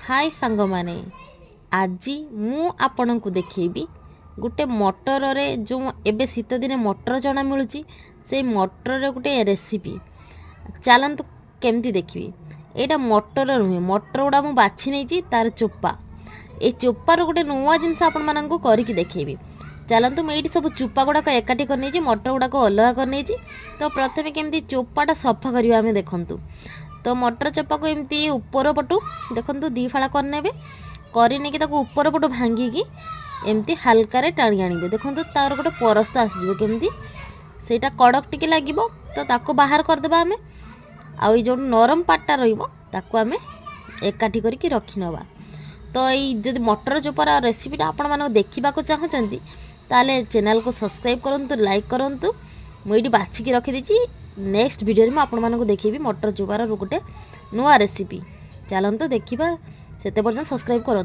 हाय सांग माने आज मु आपण को देखेबी गोटे मटर रे जो एबे शीत दिन मटर चना मिलूची से मटर रे गोटे रेसिपी चलतु केमती देखिए यहाँ मटर नुहे मटर गुड़ा मुझे बाछि नहीं तार चोपा ये चोपार गोटे नुआ जिनस आपण मानक करके देखेबी चलतु मुझे सब चोपा गुड़ाक एकाठी कर मटर गुड़ाक अलग कर तो प्रथम केमती चोपाटा सफा करवा आम देखु तो मटर चोपा को एमती ऊपर पटू देखु दी फाड़ा करने करने ऊपर पटू भांगिकी एमती हल्का टाणी आने देखो तार गोटे परस्त आसो केमती सेटा कड़क टिके लगे तो ताको बाहर करदे आम आउ जो नरम पार्टा रही आम एकाठी करके रखी नवा। तो ये जब मटर चोपार रेसिपीटा आपण मानक देखा चाहते ताले चैनल को सब्सक्राइब करूँ लाइक करूँ मुझे बाछिकी रखीदी नेक्स्ट वीडियो में आपण मानक देखेबी मटर चोपार गोटे नुआ रेसिपी चलते देखा से पर्यटन सब्सक्राइब करूँ।